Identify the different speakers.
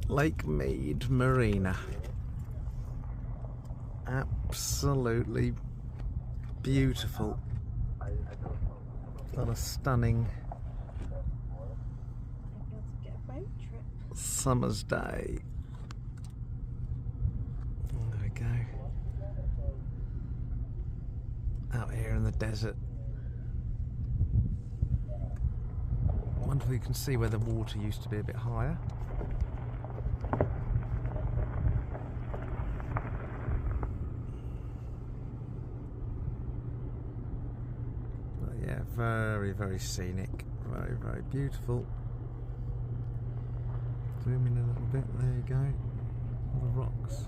Speaker 1: Lake Mead Marina. Absolutely beautiful. On a stunning summer's day. There we go. Out here in the desert. Wonder if you can see where the water used to be a bit higher. But yeah, very, very scenic. Very, very beautiful. Zoom in a little bit. There you go. All the rocks.